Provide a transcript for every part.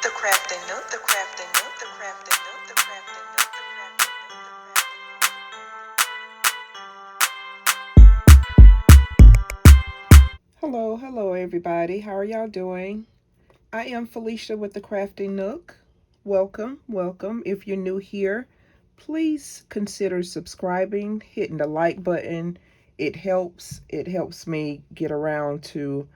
The crafting nook, the crafting nook, the crafting nook, the crafting nook, the crafting nook. Hello, everybody. How are y'all doing? I am Felicia with the Crafting Nook. Welcome. If you're new here, please consider subscribing, hitting the like button. It helps. It helps me get around to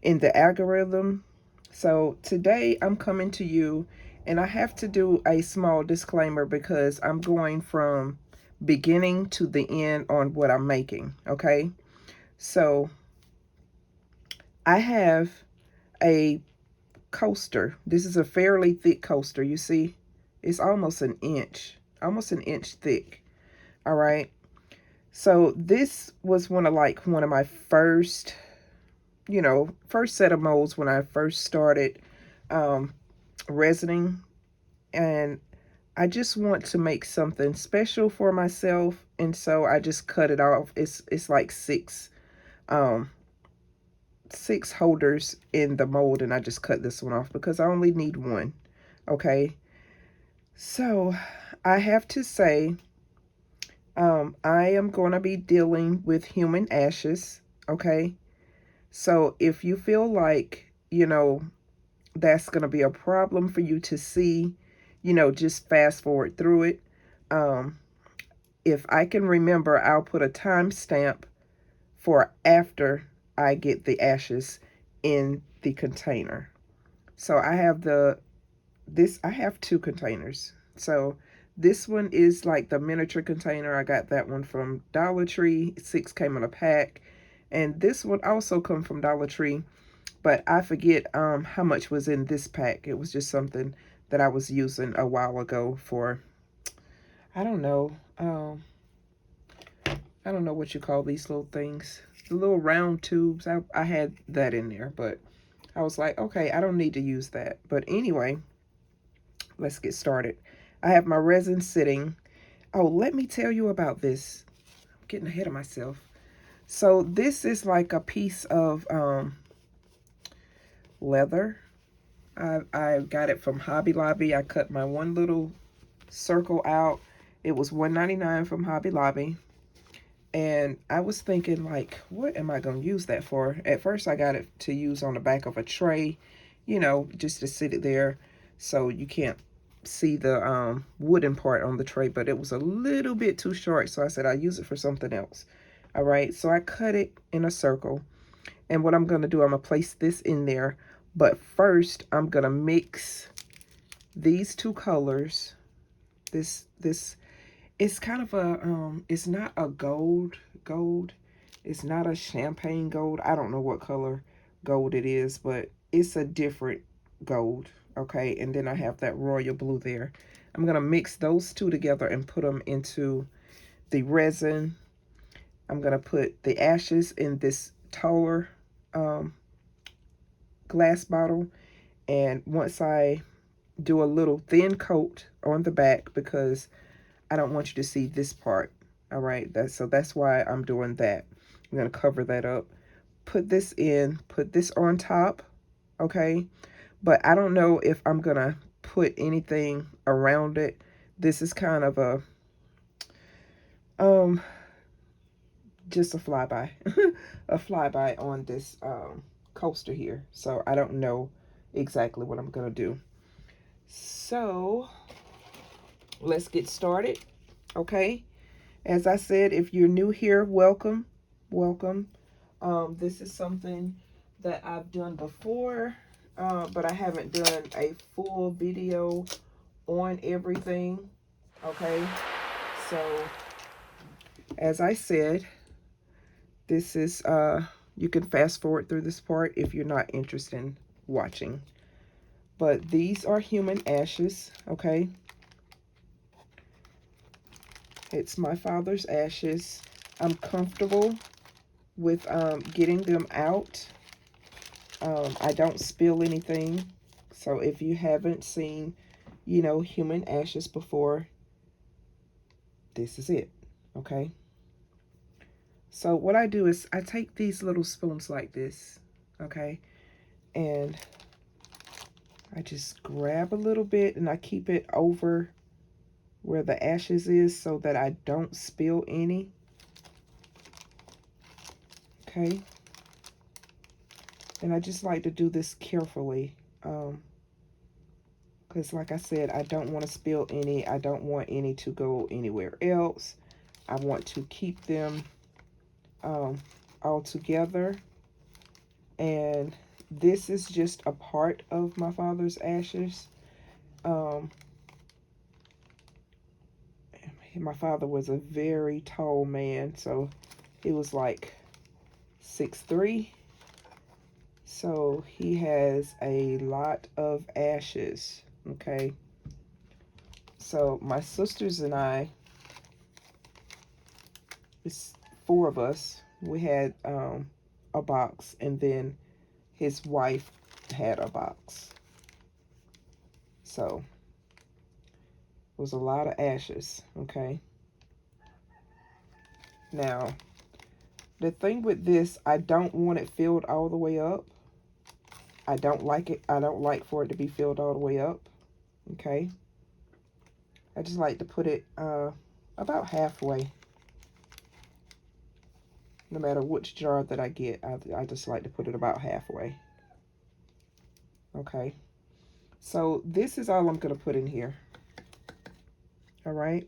in the algorithm. So today I'm coming to you, and I have to do a small disclaimer because I'm going from beginning to the end on what I'm making. Okay, so I have a coaster. This is a fairly thick coaster. You see, it's almost an inch thick. All right. So this was one of my first, first set of molds when I first started resining, and I just want to make something special for myself, and so I just cut it off. It's like um six holders in the mold, and I just cut this one off because I only need one. Okay, so I have to say, I am going to be dealing with human ashes. Okay, so if you feel like that's going to be a problem for you to see, just fast forward through it. um if I can remember, I'll put a timestamp for after I get the ashes in the container. So I have I have two containers. So this one is like the miniature container. I got that one from Dollar Tree. 6 came in a pack. And this one also come from Dollar Tree, but I forget how much was in this pack. It was just something that I was using a while ago for, I don't know. I don't know what you call these little things. The little round tubes. I had that in there, but I was like, okay, I don't need to use that. But anyway, let's get started. I have my resin sitting. Oh, let me tell you about this. I'm getting ahead of myself. So this is like a piece of leather. I got it from Hobby Lobby. I cut my one little circle out. It was $1.99 from Hobby Lobby. And I was thinking, like, what am I going to use that for? At first, I got it to use on the back of a tray, just to sit it there so you can't see the wooden part on the tray. But it was a little bit too short, so I said I'll use it for something else. All right, so I cut it in a circle. And what I'm going to do, I'm going to place this in there. But first, I'm going to mix these two colors. This it's kind of a it's not a gold, it's not a champagne gold. I don't know what color gold it is, but it's a different gold. Okay, and then I have that royal blue there. I'm gonna mix those two together and put them into the resin. I'm gonna put the ashes in this taller glass bottle, and once I do a little thin coat on the back, because I don't want you to see this part. All right, that's why I'm doing that. I'm gonna cover that up, put this on top. Okay, but I don't know if I'm gonna put anything around it. This is kind of a um just a flyby a flyby on this coaster here, so I don't know exactly what I'm gonna do. So let's get started. Okay, as I said, if you're new here, welcome. This is something that I've done before, but I haven't done a full video on everything. Okay, so as I said, this is you can fast forward through this part if you're not interested in watching. But these are human ashes. Okay, it's my father's ashes. I'm comfortable with getting them out. I don't spill anything. So if you haven't seen, human ashes before, this is it. Okay. So what I do is I take these little spoons like this. Okay. And I just grab a little bit and I keep it over where the ashes is so that I don't spill any. Okay. And I just like to do this carefully. Because like I said, I don't want to spill any. I don't want any to go anywhere else. I want to keep them all together. And this is just a part of my father's ashes. My father was a very tall man, so he was like 6'3". So he has a lot of ashes. Okay. So my sisters and I, it's 4 of us, we had a box, and then his wife had a box. So it was a lot of ashes. Okay. Now, the thing with this, I don't want it filled all the way up. I don't like it. I don't like for it to be filled all the way up. Okay. I just like to put it about halfway. No matter which jar that I get, I just like to put it about halfway. Okay. So this is all I'm going to put in here. All right.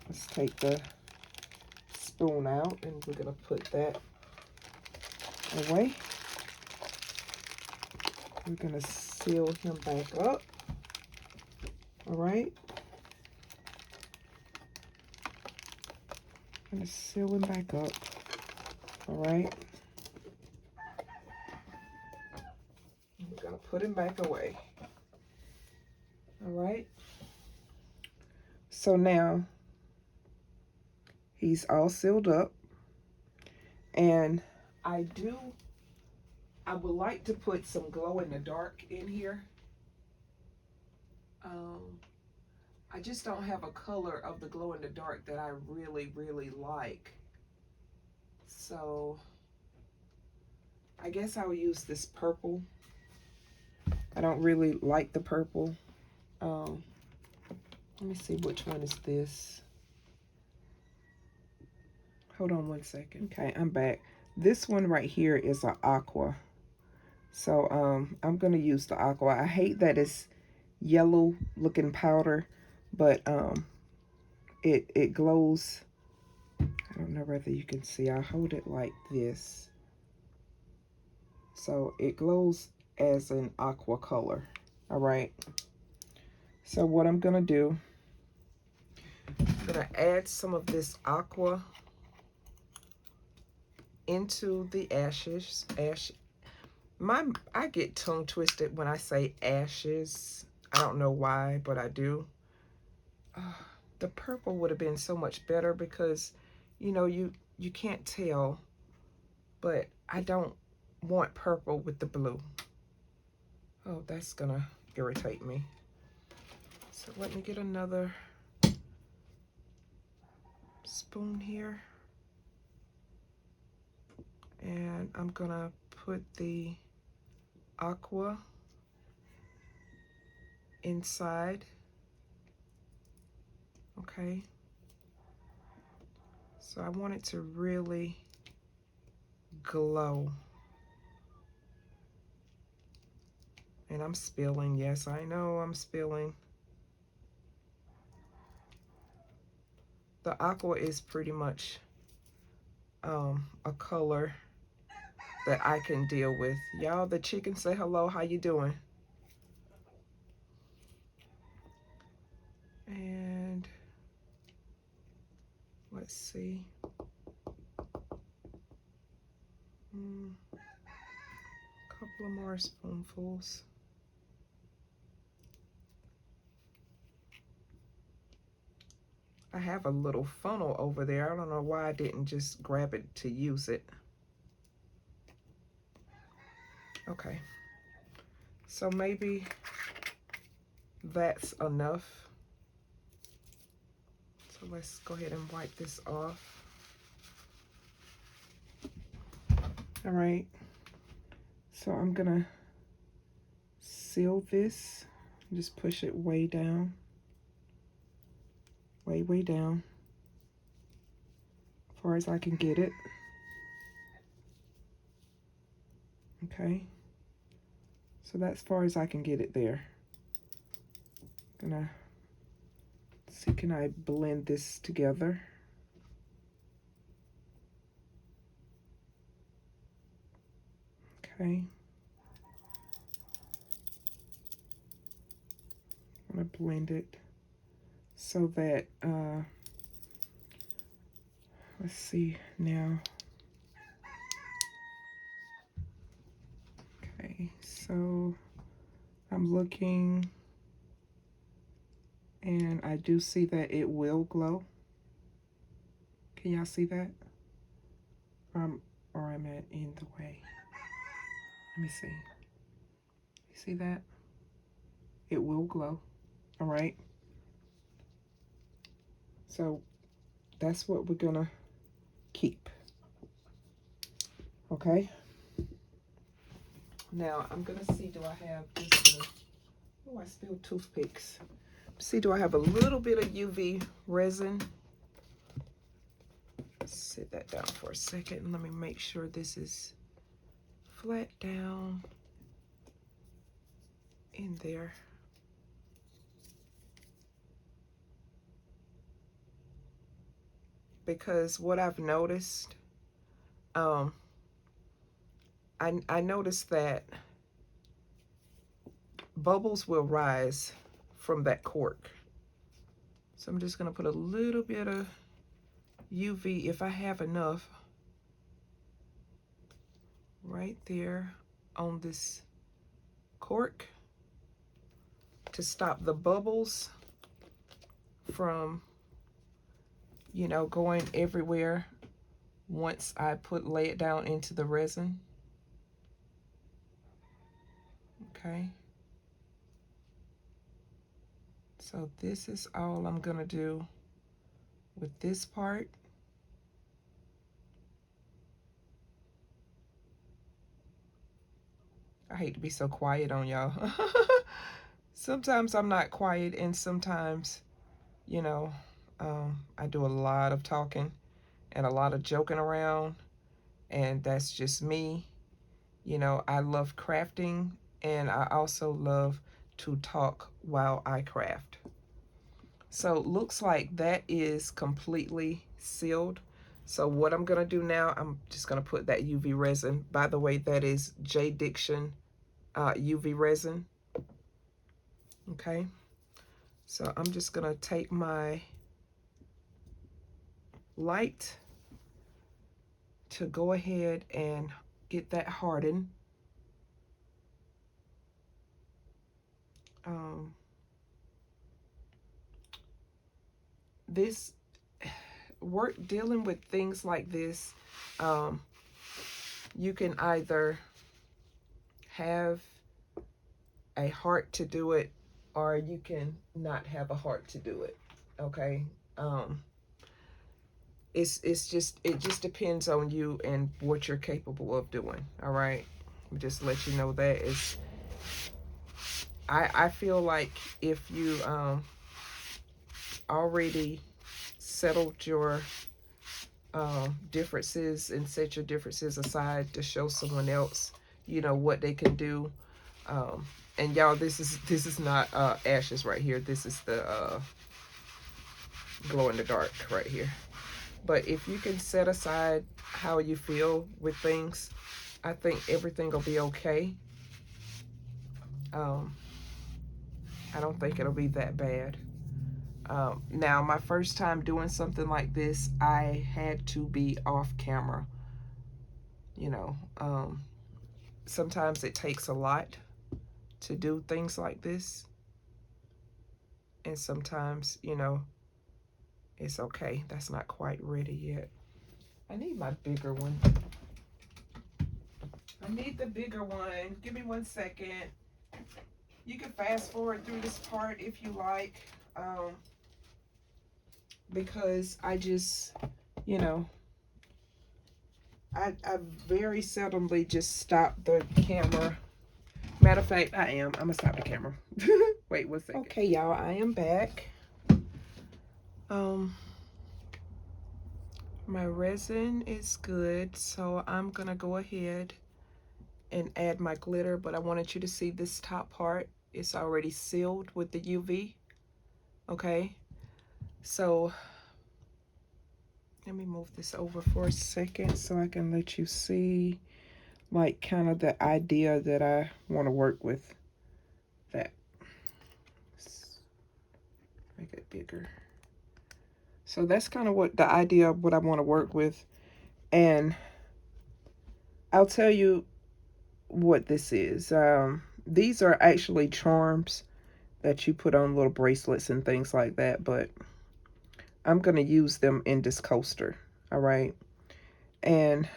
Let's take the spoon out and we're going to put that away. We're going to seal him back up. All right. I'm going to seal him back up. All right. We're going to put him back away. All right. So now he's all sealed up. And I would like to put some glow in the dark in here. I just don't have a color of the glow in the dark that I really, really like. So I guess I'll use this purple. I don't really like the purple. Let me see, which one is this? Hold on one second. Okay, I'm back. This one right here is an aqua. So I'm gonna use the aqua. I hate that it's yellow looking powder, but it glows. I don't know whether you can see. I hold it like this. So it glows as an aqua color. All right. So what I'm gonna do, I'm gonna add some of this aqua into the ashes. I get tongue twisted when I say ashes. I don't know why, but I do. The purple would have been so much better because, you know, you can't tell, but I don't want purple with the blue. Oh, that's gonna irritate me. So let me get another spoon here. And I'm gonna put the aqua inside. Okay. So I want it to really glow. And I'm spilling. Yes, I know I'm spilling. The aqua is pretty much a color that I can deal with. Y'all, the chicken say hello. How you doing? And let's see. Couple of more spoonfuls. I have a little funnel over there. I don't know why I didn't just grab it to use it. Okay. So maybe that's enough. So let's go ahead and wipe this off. All right. So I'm gonna seal this. Just push it way down. Way down. As far as I can get it. Okay. So that's as far as I can get it there. Gonna see, can I blend this together? Okay. I'm gonna blend it so that let's see now. Okay, so I'm looking and I do see that it will glow. Can y'all see that? Or am I in the way? Let me see. You see that? It will glow. All right. So that's what we're gonna keep. Okay. Now I'm gonna see, do I have this? Oh, I spilled toothpicks. See, do I have a little bit of UV resin? Sit that down for a second and let me make sure this is flat down in there. Because what I've noticed, I noticed that bubbles will rise from that cork. So I'm just gonna put a little bit of UV, if I have enough, right there on this cork to stop the bubbles from, you know, going everywhere once I lay it down into the resin. Okay. So this is all I'm gonna do with this part. I hate to be so quiet on y'all. Sometimes I'm not quiet, and sometimes, you know, I do a lot of talking and a lot of joking around, and that's just me. You know, I love crafting, and I also love to talk while I craft. So looks like that is completely sealed. So what I'm gonna do now, I'm just gonna put that UV resin. By the way, that is J. Diction UV resin. Okay, so I'm just gonna take my light to go ahead and get that hardened. This work dealing with things like this, you can either have a heart to do it, or you can not have a heart to do it. Okay. It just depends on you and what you're capable of doing. All right. Just let you know that is, I feel like if you already settled your differences and set your differences aside to show someone else, you know, what they can do. And y'all, this is not ashes right here. This is the glow in the dark right here. But if you can set aside how you feel with things, I think everything will be okay. I don't think it'll be that bad. Now, my first time doing something like this, I had to be off camera. You know, sometimes it takes a lot to do things like this. And sometimes, you know, it's okay. That's not quite ready yet. I need my bigger one. I need the bigger one. Give me 1 second. You can fast forward through this part if you like. Because I just, you know, I very seldomly just stop the camera. Matter of fact, I am. I'm gonna stop the camera. Wait 1 second. Okay, y'all, I am back. My resin is good, so I'm gonna go ahead and add my glitter, but I wanted you to see this top part. It's already sealed with the UV. Okay, so let me move this over for a second so I can let you see like kind of the idea that I want to work with. That, make it bigger. So that's kind of what the idea of what I want to work with. And I'll tell you what this is. These are actually charms that you put on little bracelets and things like that, but I'm going to use them in this coaster. All right. And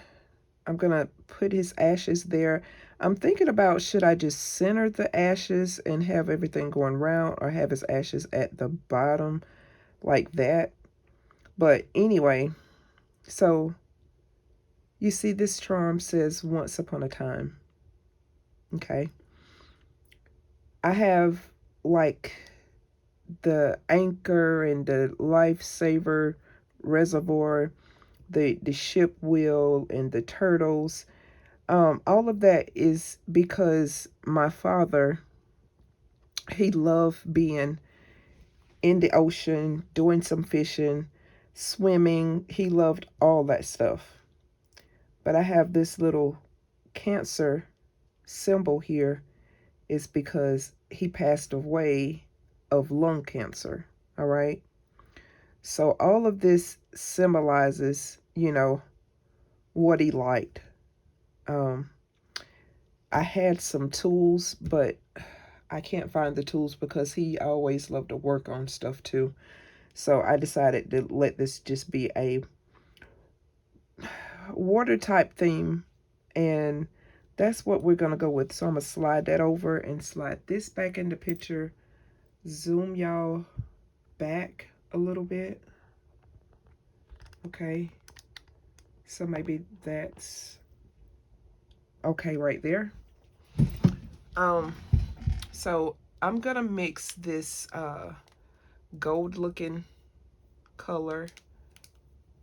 I'm going to put his ashes there. I'm thinking about, should I just center the ashes and have everything going round, or have his ashes at the bottom like that? But anyway, so you see this charm says once upon a time. Okay. I have like the anchor and the lifesaver reservoir, the ship wheel and the turtles. All of that is because my father, he loved being in the ocean, doing some fishing, swimming. He loved all that stuff. But I have this little Cancer symbol here, is because he passed away of lung cancer. All right. So all of this symbolizes, what he liked. I had some tools, but I can't find the tools because he always loved to work on stuff too. So I decided to let this just be a water type theme, and that's what we're gonna go with. So I'm gonna slide that over and slide this back in the picture, zoom y'all back a little bit. Okay, so maybe that's okay right there. So I'm gonna mix this gold looking color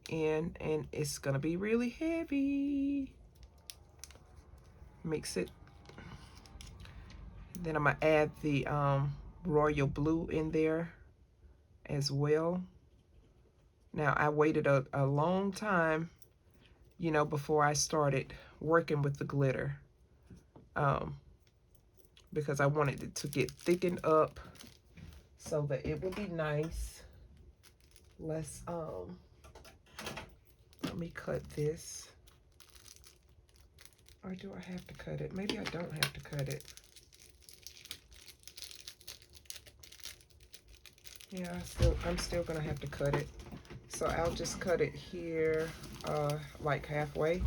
in, and it's gonna be really heavy. Mix it. Then I'm gonna add the royal blue in there as well. Now I waited a long time, before I started working with the glitter, because I wanted it to get thickened up so that it would be nice. Let's let me cut this. Or do I have to cut it? Maybe I don't have to cut it. Yeah, I'm still gonna have to cut it. So I'll just cut it here, like halfway,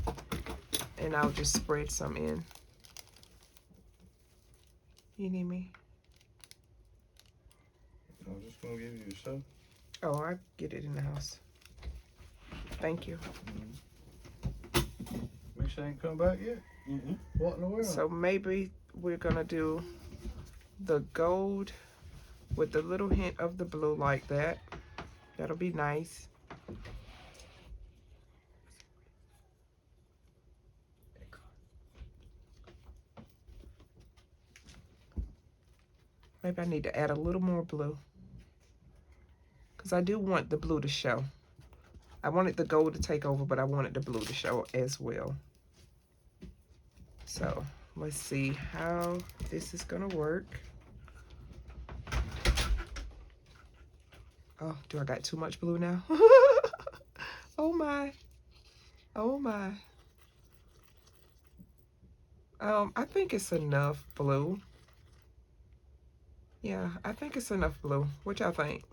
and I'll just spread some in. You need me? I'm just gonna give you a show. Oh, I get it in the house. Thank you. Make sure I ain't come back yet. What in the world? So maybe we're gonna do the gold with the little hint of the blue like that. That'll be nice. Maybe I need to add a little more blue, because I do want the blue to show. I wanted the gold to take over, but I wanted the blue to show as well. So let's see how this is gonna work. Oh, do I got too much blue now? Oh my. Oh my. I think it's enough blue. Yeah, I think it's enough blue. What y'all think?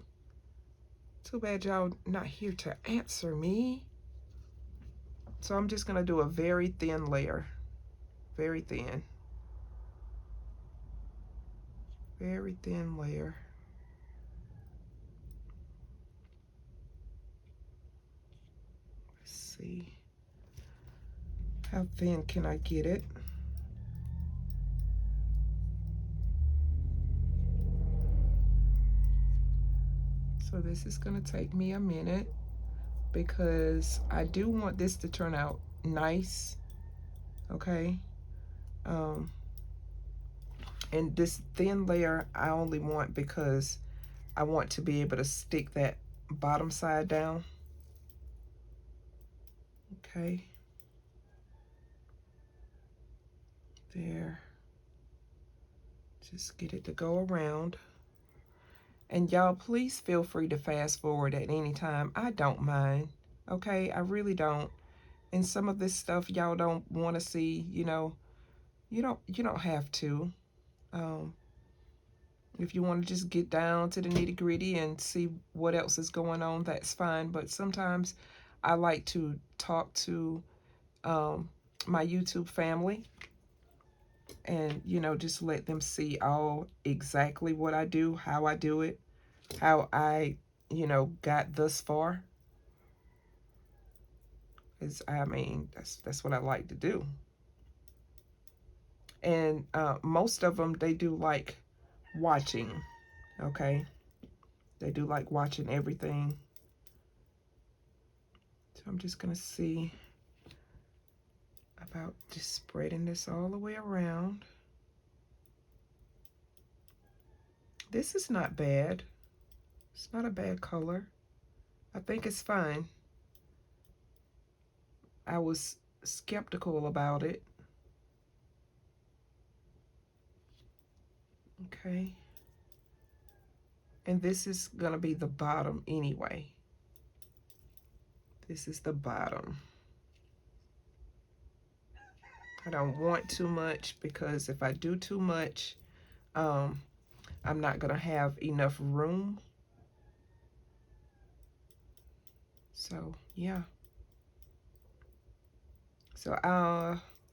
Too bad y'all not here to answer me. So I'm just gonna do a very thin layer. Very thin. Very thin layer. Let's see. How thin can I get it? So this is gonna take me a minute because I do want this to turn out nice, okay? Um, and this thin layer I only want because I want to be able to stick that bottom side down, okay? There, just get it to go around. And y'all, please feel free to fast forward at any time. I don't mind, okay? I really don't. And some of this stuff y'all don't want to see, you know, you don't have to. Um, if you want to just get down to the nitty gritty and see what else is going on, that's fine. But sometimes I like to talk to my YouTube family and, you know, just let them see all exactly what I do, how I do it, how I, you know, got thus far. Is, I mean, that's what I like to do. And most of them, they do like watching, okay? They do like watching everything. So I'm just gonna see about just spreading this all the way around. This is not bad. It's not a bad color. I think it's fine. I was skeptical about it. Okay. And this is gonna be the bottom anyway. This is the bottom. I don't want too much because if I do too much, I'm not gonna have enough room. So yeah. So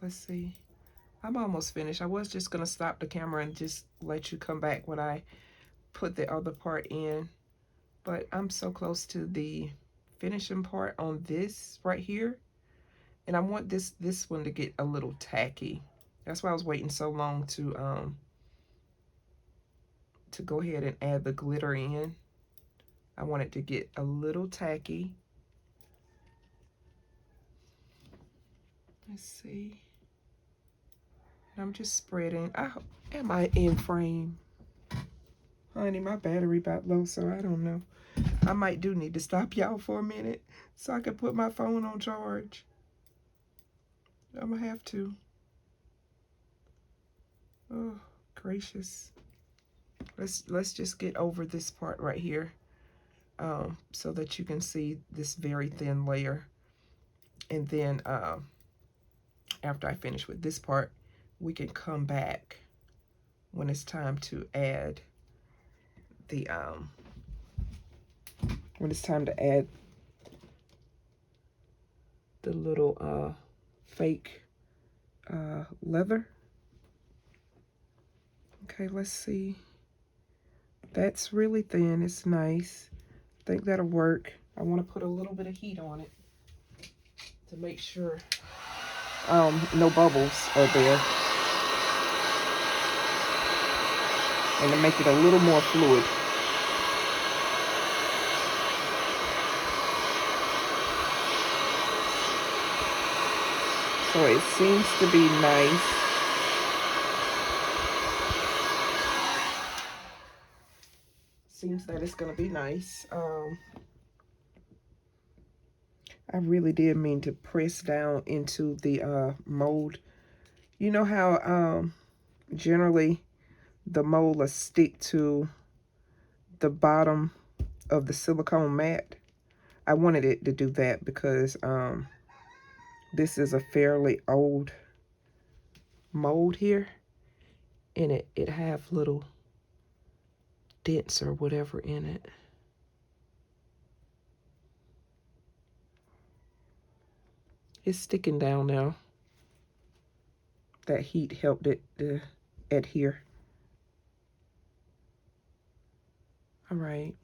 let's see. I'm almost finished. I was just gonna stop the camera and just let you come back when I put the other part in, but I'm so close to the finishing part on this right here, and I want this one to get a little tacky. That's why I was waiting so long to go ahead and add the glitter in. I want it to get a little tacky. Let's see. I'm just spreading. Am I in frame? Honey, my battery about low, so I don't know. I might do need to stop y'all for a minute so I can put my phone on charge. I'm gonna have to. Oh, gracious. Let's just get over this part right here, so that you can see this very thin layer. And then after I finish with this part, we can come back when it's time to add the little fake leather. Okay, let's see. That's really thin. It's nice. I think that'll work. I want to put a little bit of heat on it to make sure no bubbles are there, and to make it a little more fluid. So it seems to be nice. Seems that it's gonna be nice. I really did mean to press down into the mold. You know how generally the mold will stick to the bottom of the silicone mat? I wanted it to do that because this is a fairly old mold here, and it have little dents or whatever in it. It's sticking down now. That heat helped it to adhere. All right.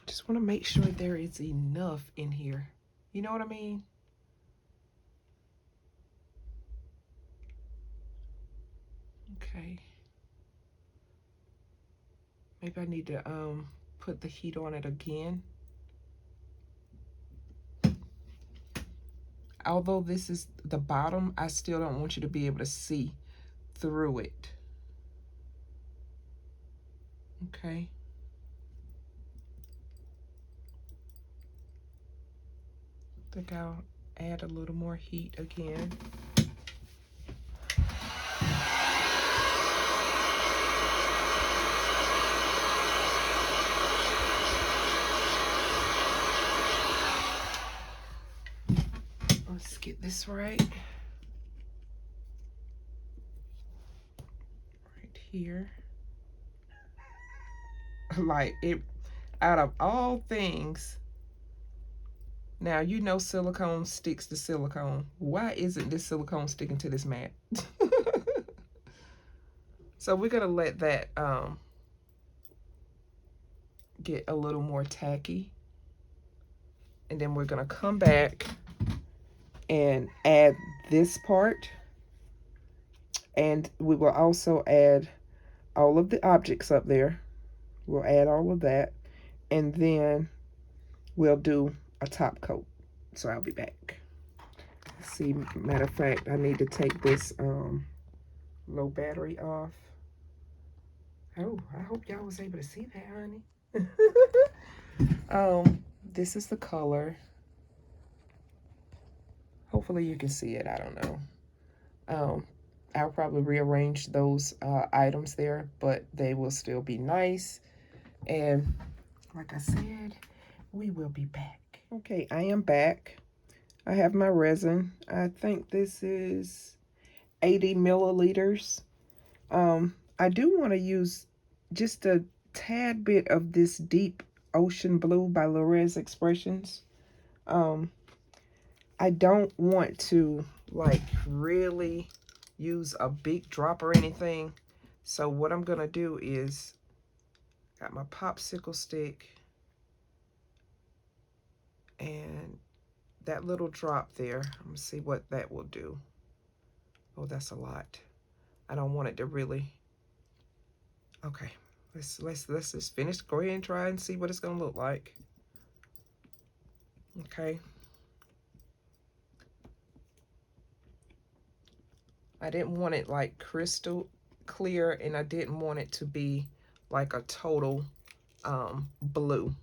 Just want to make sure there is enough in here. You know what I mean? Okay. Maybe I need to put the heat on it again. Although this is the bottom, I still don't want you to be able to see through it. Okay. I think I'll add a little more heat again. Let's get this right. Right here. Like it, out of all things, now you know silicone sticks to silicone. Why isn't this silicone sticking to this mat? So we're gonna let that get a little more tacky. And then we're gonna come back and add this part. And we will also add all of the objects up there. We'll add all of that. And then we'll do a top coat. So I'll be back. See, matter of fact, I need to take this low battery off. Oh, I hope y'all was able to see that, honey. This is the color. Hopefully you can see it. I don't know. I'll probably rearrange those items there, but they will still be nice. And like I said, we will be back. Okay, I am back. I have my resin. I think this is 80 milliliters. I do want to use just a tad bit of this Deep Ocean Blue by Lorez Expressions. I don't want to like really use a big drop or anything. So what I'm gonna do is, got my popsicle stick and that little drop there. I'm gonna see what that will do. Oh, that's a lot. I don't want it to really. Okay, let's just finish. Go ahead and try and see what it's gonna look like. Okay. I didn't want it like crystal clear, and I didn't want it to be like a total blue,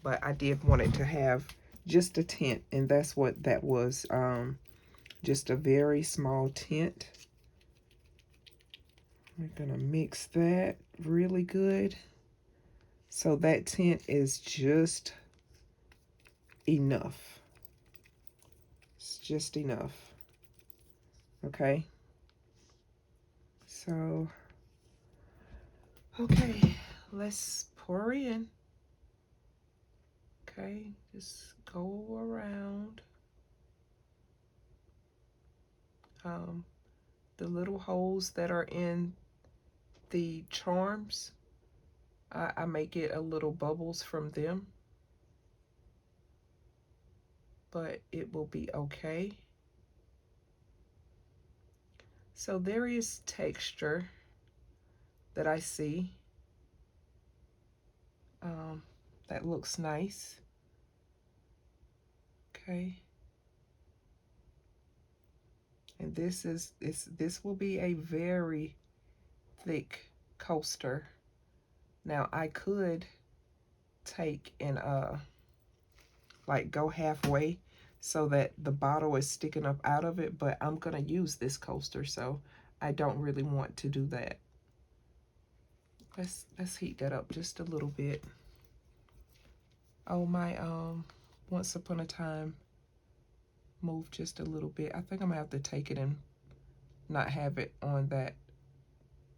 but I did want it to have just a tint, and that's what that was. Just a very small tint. We're gonna mix that really good, so that tint is just enough. It's just enough. Okay, so okay, let's pour in. Okay, just go around the little holes that are in the charms. I may get a little bubbles from them, but it will be okay. So there is texture that I see. That looks nice. Okay. And this will be a very thick coaster. Now I could take and like go halfway so that the bottle is sticking up out of it, but I'm gonna use this coaster, so I don't really want to do that. Let's heat that up just a little bit. Oh, my Once Upon a Time moved just a little bit. I think I'm gonna have to take it and not have it on that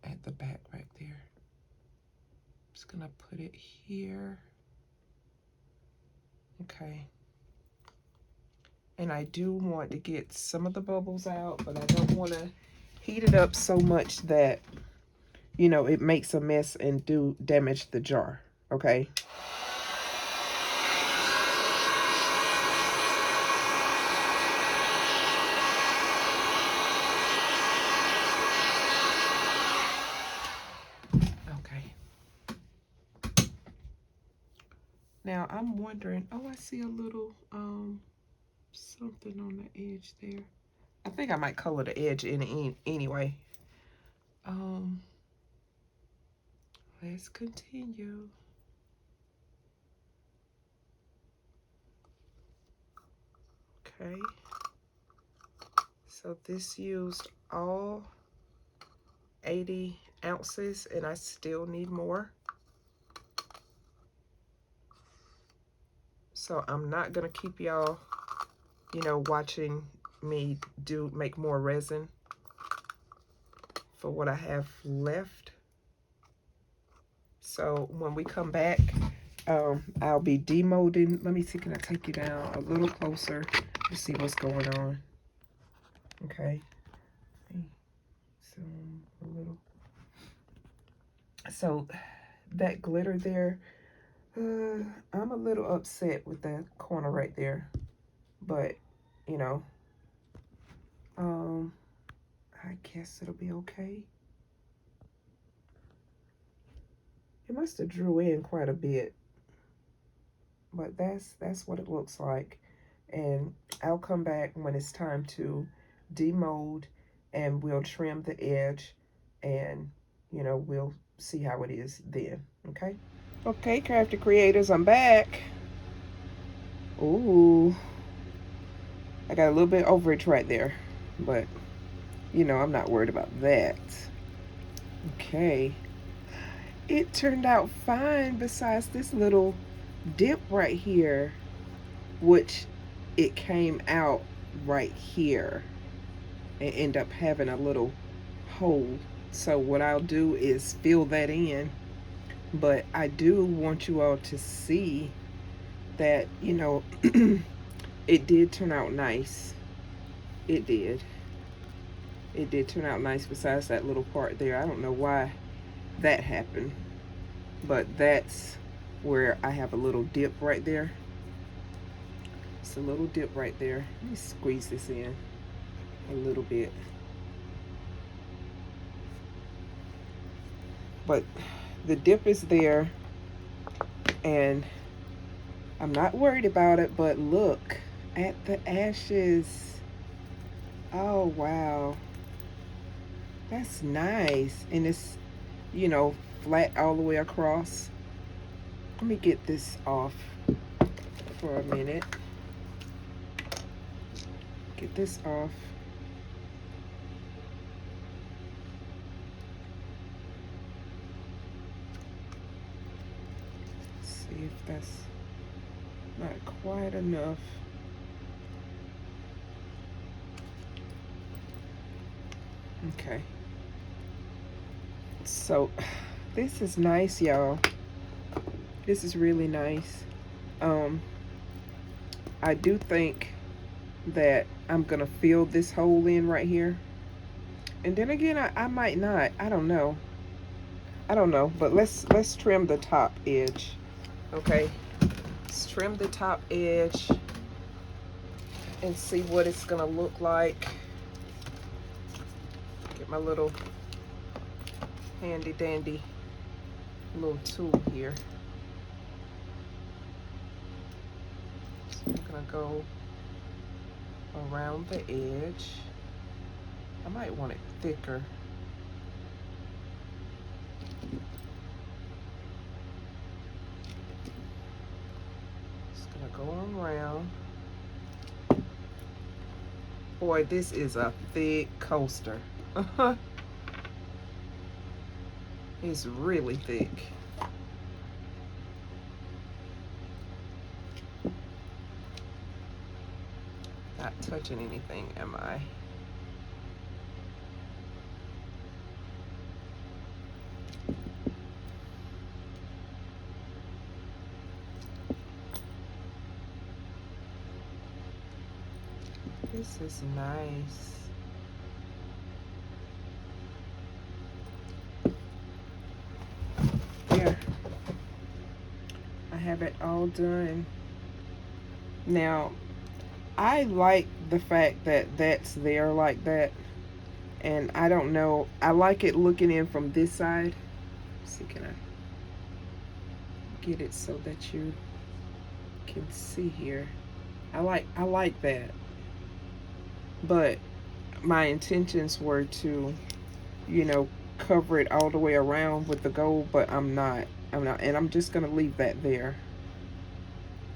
at the back right there. Just gonna put it here. Okay. And I do want to get some of the bubbles out, but I don't want to heat it up so much that, you know, it makes a mess and do damage the jar. Okay. Okay. Now I'm wondering, oh, I see a little something on the edge there. I think I might color the edge in anyway. Um, let's continue. Okay. So this used all 80 ounces and I still need more. So I'm not gonna keep y'all, watching me make more resin for what I have left. So when we come back, I'll be demolding. Let me see, can I take you down a little closer to see what's going on? Okay. Zoom a little. So that glitter there, I'm a little upset with that corner right there, but you know, I guess it'll be okay. It must have drew in quite a bit, but that's what it looks like. And I'll come back when it's time to demold and we'll trim the edge and we'll see how it is then. Okay, crafty creators, I'm back. Ooh, I got a little bit overage right there, but I'm not worried about that. Okay, it turned out fine besides this little dip right here, which it came out right here and end up having a little hole. So what I'll do is fill that in, but I do want you all to see that it did turn out nice. It did. It did turn out nice besides that little part there. I don't know why that happened, but that's where I have a little dip right there. It's a little dip right there. Let me squeeze this in a little bit. But the dip is there and I'm not worried about it, but look at the ashes. Oh, wow. That's nice. And it's, flat all the way across. Let me get this off for a minute. Get this off. See if that's not quite enough. Okay. So this is nice, y'all. This is really nice. I do think that I'm gonna fill this hole in right here. And then again, I might not. I don't know. But let's trim the top edge. Okay. Let's trim the top edge and see what it's gonna look like. Get my little handy dandy little tool here. So I'm gonna go around the edge. I might want it thicker. Just gonna go on around. Boy, this is a thick coaster. It's really thick. Not touching anything, am I? This is nice. There. I have it all done. Now, I like the fact that that's there like that. And I don't know, I like it looking in from this side. Let's see, can I get it so that you can see here. I like that. But my intentions were to, you know, cover it all the way around with the gold, but I'm not. I'm not, and I'm just gonna leave that there.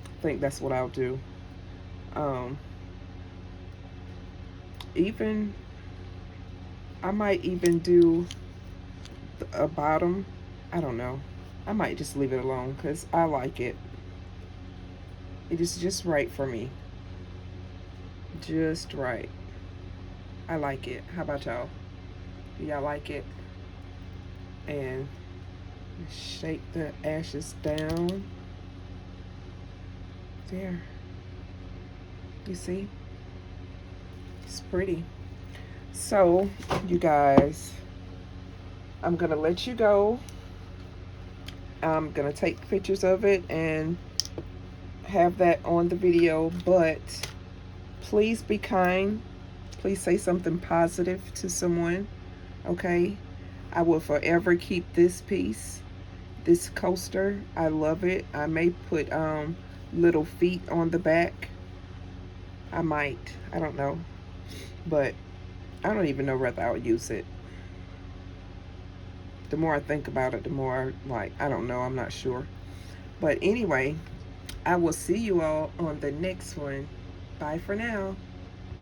I think that's what I'll do. Um, even I might even do a bottom. I don't know. I might just leave it alone because I like it. It is just right for me. Just right. I like it. How about y'all? Do y'all like it? And shake the ashes down. There. You see? It's pretty. So, you guys, I'm going to let you go. I'm going to take pictures of it and have that on the video, but please be kind. Please say something positive to someone, okay? I will forever keep this piece, this coaster. I love it. I may put little feet on the back. I might. I don't know. But I don't even know whether I would use it. The more I think about it, the more like, I don't know. I'm not sure. But anyway, I will see you all on the next one. Bye for now.